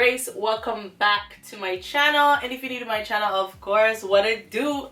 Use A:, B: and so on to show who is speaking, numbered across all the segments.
A: Grace, welcome back to my channel. And if you're new to my channel, of course, what it do,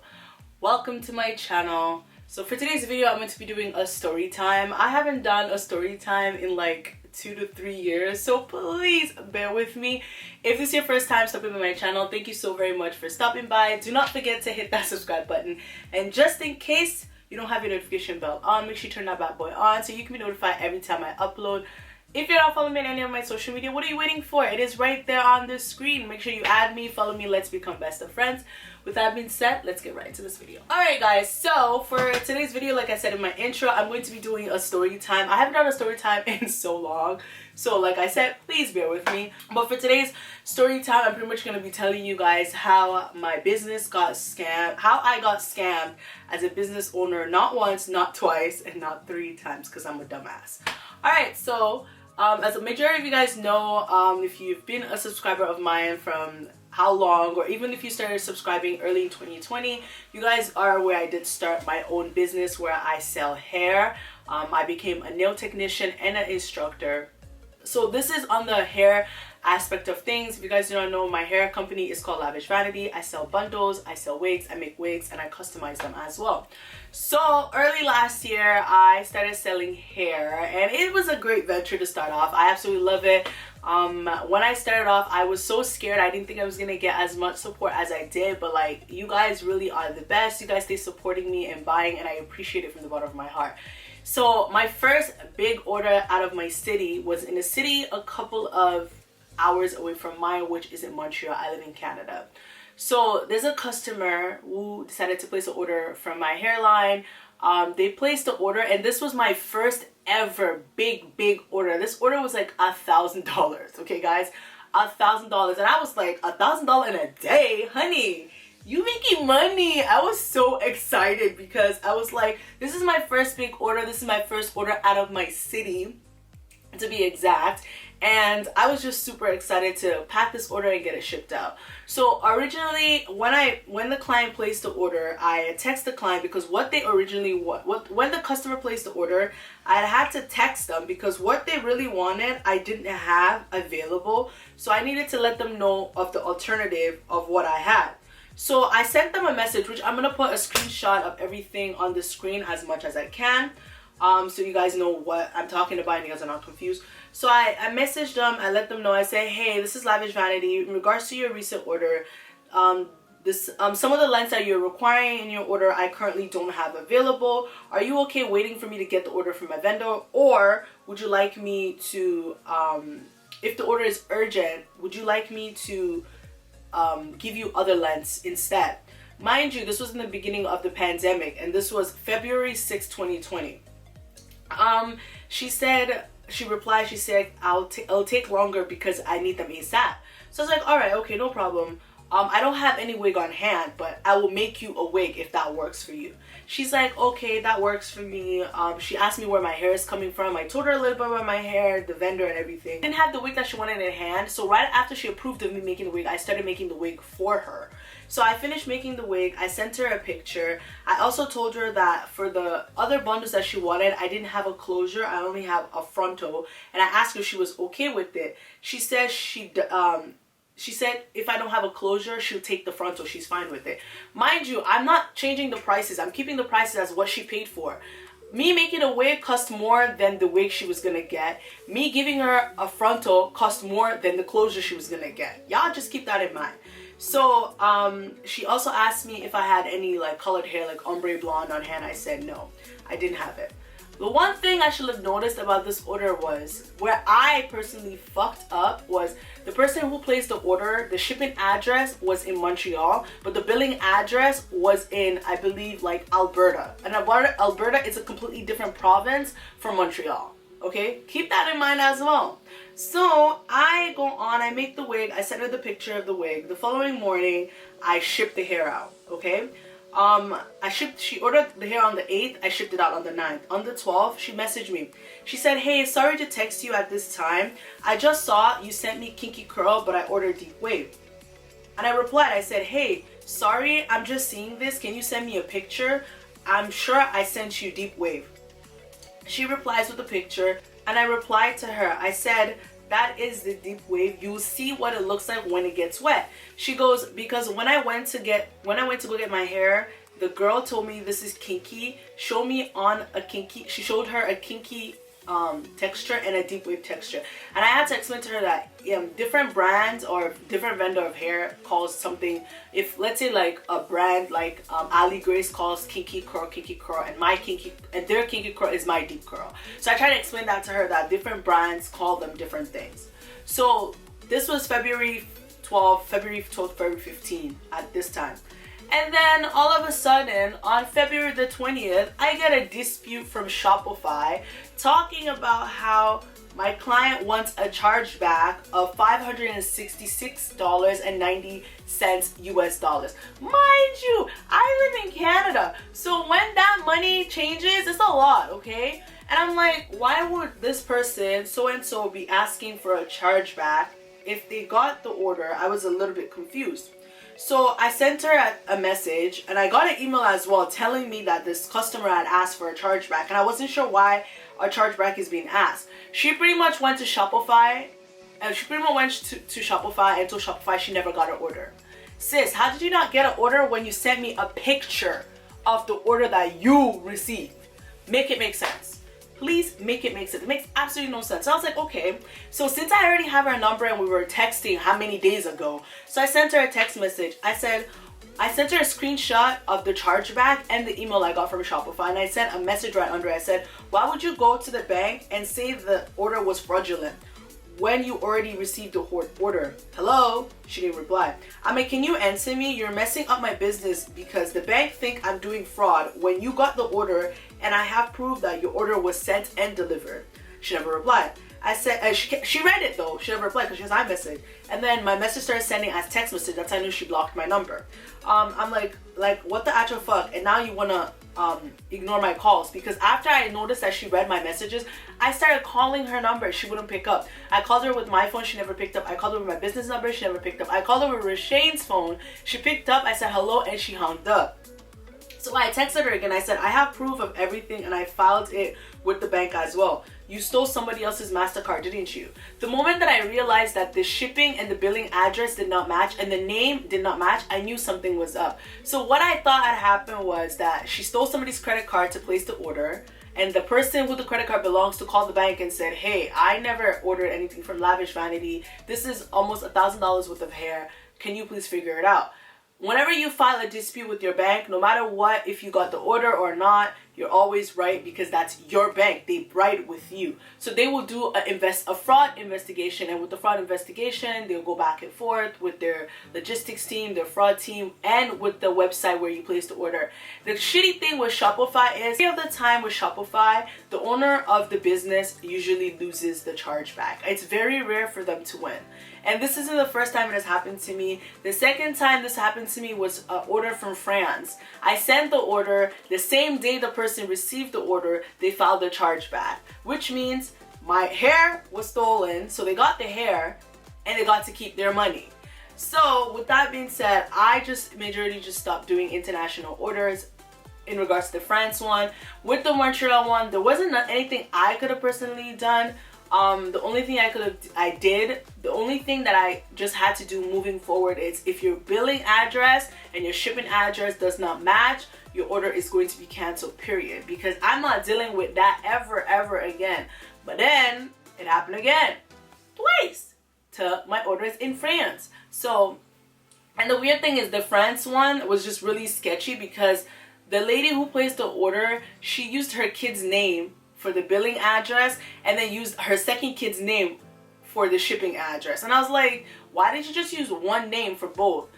A: welcome to my channel. So for today's video, I'm going to be doing a story time. I haven't done a story time in like 2 to 3 years, so please bear with me. If this is your first time stopping by my channel, thank you so very much for stopping by. Do not forget to hit that subscribe button, and just in case you don't have your notification bell on, make sure you turn that bad boy on so you can be notified every time I upload. If you're not following me on any of my social media, what are you waiting for? It is right there on the screen. Make sure you add me, follow me, let's become best of friends. With that being said, let's get right into this video. Alright guys, so for today's video, like I said in my intro, I'm going to be doing a story time. I haven't done a story time in so long, so like I said, please bear with me. But for today's story time, I'm pretty much going to be telling you guys how my business got scammed, how I got scammed as a business owner, not once, not twice, and not 3 times, because I'm a dumbass. Alright, so as a majority of you guys know, if you've been a subscriber of mine from how long, or even if you started subscribing early in 2020, you guys are aware I did start my own business where I sell hair. I became a nail technician and an instructor. So this is on the hair aspect of things. If you guys do not know, my hair company is called Lavish Vanity. I sell bundles, I sell wigs, I make wigs, and I customize them as well. So early last year, I started selling hair, and it was a great venture to start off. I absolutely love it. When I started off, I was so scared. I didn't think I was gonna get as much support as I did, but like, you guys really are the best. You guys stay supporting me and buying, and I appreciate it from the bottom of my heart. So my first big order out of my city was in a city a couple of hours away from mine, which is in Montreal. I live in Canada. So there's a customer who decided to place an order from my hairline. They placed the order, and this was my first ever big order. This order was like $1,000. Okay guys, $1,000. And I was like, $1,000 in a day, honey, you making money. I was so excited because I was like, this is my first big order. This is my first order out of my city, to be exact. And I was just super excited to pack this order and get it shipped out. So originally, when the client placed the order, I text the client, because what they originally when the customer placed the order, I had to text them because what they really wanted, I didn't have available. So I needed to let them know of the alternative of what I had. So I sent them a message, which I'm gonna put a screenshot of everything on the screen as much as I can, so you guys know what I'm talking about and you guys are not confused. So I messaged them, I let them know, I say, hey, this is Lavish Vanity. In regards to your recent order, some of the lengths that you're requiring in your order, I currently don't have available. Are you okay waiting for me to get the order from my vendor? Or would you like me to, if the order is urgent, would you like me to give you other lengths instead? Mind you, this was in the beginning of the pandemic, and this was February 6, 2020. She replied, she said, it'll take longer because I need them ASAP. So I was like, all right, okay, no problem. I don't have any wig on hand, but I will make you a wig if that works for you. She's like, okay, that works for me. She asked me where my hair is coming from. I told her a little bit about my hair, the vendor, and everything. I didn't have the wig that she wanted in hand, so right after she approved of me making the wig, I started making the wig for her. So I finished making the wig. I sent her a picture. I also told her that for the other bundles that she wanted, I didn't have a closure. I only have a frontal, and I asked her if she was okay with it. She said she said if I don't have a closure, she'll take the frontal. She's fine with it. Mind you, I'm not changing the prices. I'm keeping the prices as what she paid for. Me making a wig cost more than the wig she was gonna get. Me giving her a frontal cost more than the closure she was gonna get. Y'all just keep that in mind. So she also asked me if I had any like colored hair, like ombre blonde on hand. I said no, I didn't have it. The one thing I should have noticed about this order was, where I personally fucked up, was the person who placed the order, the shipping address was in Montreal, but the billing address was in, I believe, like Alberta. And Alberta is a completely different province from Montreal. Okay, keep that in mind as well. So I go on, I make the wig, I send her the picture of the wig. The following morning, I ship the hair out. Okay. She ordered the hair on the 8th, I shipped it out on the 9th. On the 12th, she messaged me. She said, hey, sorry to text you at this time. I just saw you sent me kinky curl, but I ordered deep wave. And I replied, I said, hey, sorry, I'm just seeing this. Can you send me a picture? I'm sure I sent you deep wave. She replies with a picture, and I replied to her. I said, that is the deep wave. You will see what it looks like when it gets wet. She goes, because when I went to go get my hair, the girl told me this is kinky. She showed her a kinky texture and a deep wave texture, and I had to explain to her that different brands or different vendor of hair calls something, if let's say like a brand like Ali Grace calls kinky curl, and their kinky curl is my deep curl. So I tried to explain that to her, that different brands call them different things. So this was February 12th, February 15 at this time. And then all of a sudden, on February the 20th, I get a dispute from Shopify talking about how my client wants a chargeback of $566.90 US dollars. Mind you, I live in Canada, so when that money changes, it's a lot, okay? And I'm like, why would this person, so-and-so, be asking for a chargeback if they got the order? I was a little bit confused. So I sent her a message, and I got an email as well telling me that this customer had asked for a chargeback, and I wasn't sure why a chargeback is being asked. She pretty much went to Shopify, and to Shopify and told Shopify she never got an order. Sis, how did you not get an order when you sent me a picture of the order that you received? Make it make sense. Please make it make sense. It makes absolutely no sense. So I was like, okay. So since I already have her number and we were texting how many days ago, so I sent her a text message. I sent her a screenshot of the chargeback and the email I got from Shopify, and I sent a message right under it. I said, why would you go to the bank and say the order was fraudulent when you already received the order? Hello? She didn't reply. I'm like, can you answer me? You're messing up my business because the bank think I'm doing fraud when you got the order and I have proof that your order was sent and delivered. She never replied. I said, she read it though. She never replied because she has iMessage. And then my message started sending as text message. That's how I knew she blocked my number. I'm like, what the actual fuck? And now you wanna ignore my calls? Because after I noticed that she read my messages, I started calling her number. She wouldn't pick up. I called her with my phone. She never picked up. I called her with my business number. She never picked up. I called her with Rashane's phone. She picked up. I said hello, and she hung up. So I texted her again. I said, I have proof of everything, and I filed it with the bank as well. You stole somebody else's MasterCard, didn't you? The moment that I realized that the shipping and the billing address did not match and the name did not match, I knew something was up. So what I thought had happened was that she stole somebody's credit card to place the order, and the person who the credit card belongs to called the bank and said, hey, I never ordered anything from Lavish Vanity. This is almost $1,000 worth of hair. Can you please figure it out? Whenever you file a dispute with your bank, no matter what, if you got the order or not, you're always right because that's your bank. They write with you. So they will do a fraud investigation, and with the fraud investigation, they'll go back and forth with their logistics team, their fraud team, and with the website where you place the order. The shitty thing with Shopify is, every other time with Shopify, the owner of the business usually loses the chargeback. It's very rare for them to win. And this isn't the first time it has happened to me. The second time this happened to me was an order from France. I sent the order. The same day the person received the order, they filed a chargeback, which means my hair was stolen. So they got the hair and they got to keep their money. So with that being said, I just majorly just stopped doing international orders in regards to the France one. With the Montreal one, there wasn't anything I could have personally done. The only thing the only thing that I just had to do moving forward is, if your billing address and your shipping address does not match, your order is going to be canceled, period. Because I'm not dealing with that ever again. But then it happened again, twice, to my orders in France. So, and the weird thing is, the France one was just really sketchy because the lady who placed the order, she used her kid's name for the billing address and then used her second kid's name for the shipping address. And I was like, why did you just use one name for both?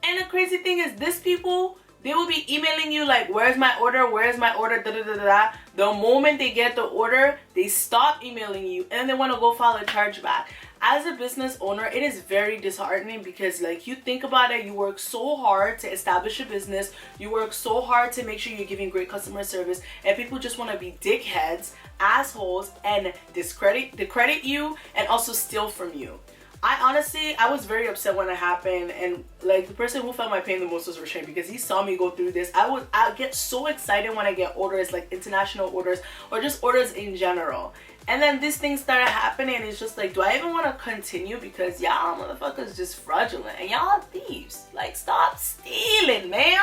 A: And the crazy thing is, these people, they will be emailing you like, where's my order, da da da da. The moment they get the order, they stop emailing you and then they want to go file a chargeback. As a business owner, it is very disheartening because, like, you think about it, you work so hard to establish a business, you work so hard to make sure you're giving great customer service, and people just want to be dickheads, assholes, and discredit you and also steal from you. I was very upset when it happened, and like the person who felt my pain the most was Rashawn, because he saw me go through this. I get so excited when I get orders, like international orders or just orders in general. And then this thing started happening, and it's just like, do I even want to continue? Because y'all motherfuckers just fraudulent and y'all thieves. Like, stop stealing, man.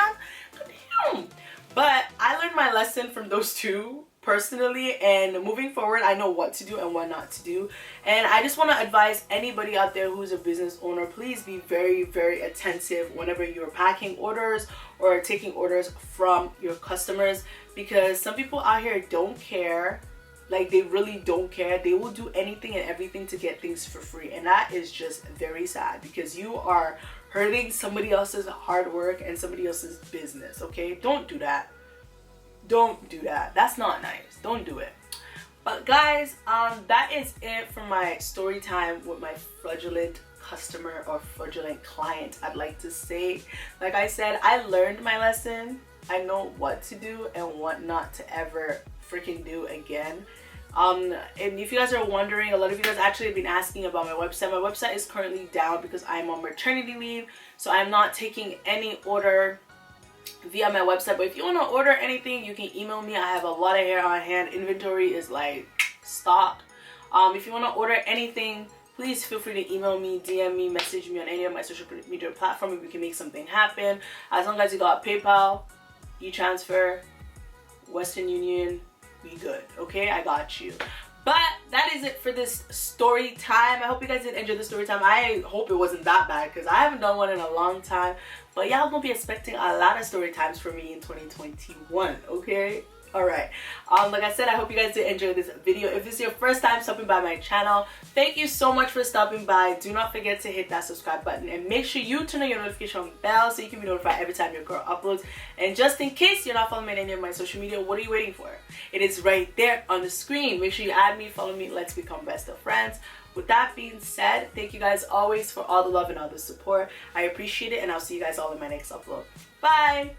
A: Damn. But I learned my lesson from those two personally, and moving forward I know what to do and what not to do. And I just want to advise anybody out there who's a business owner, please be very, very attentive whenever you're packing orders or taking orders from your customers, because some people out here don't care. Like, they really don't care. They will do anything and everything to get things for free, and that is just very sad, because you are hurting somebody else's hard work and somebody else's business. Okay, don't do that. Don't do that. That's not nice. Don't do it. But guys, that is it for my story time with my fraudulent customer or fraudulent client, I'd like to say. Like I said, I learned my lesson. I know what to do and what not to ever freaking do again. And if you guys are wondering, a lot of you guys actually have been asking about my website. My website is currently down because I'm on maternity leave, so I'm not taking any order via my website. But if you want to order anything, you can email me. I have a lot of hair on hand. Inventory is like stock. If you want to order anything, please feel free to email me, DM me, message me on any of my social media platforms. We can make something happen. As long as you got PayPal, e-transfer, Western Union, we good. Okay, I got you. But that is it for this story time. I hope you guys did enjoy the story time. I hope it wasn't that bad, because I haven't done one in a long time. But y'all gonna be expecting a lot of story times from me in 2021, okay? Alright, like I said, I hope you guys did enjoy this video. If this is your first time stopping by my channel, thank you so much for stopping by. Do not forget to hit that subscribe button, and make sure you turn on your notification bell so you can be notified every time your girl uploads. And just in case you're not following me on any of my social media, what are you waiting for? It is right there on the screen. Make sure you add me, follow me, let's become best of friends. With that being said, thank you guys always for all the love and all the support. I appreciate it, and I'll see you guys all in my next upload. Bye!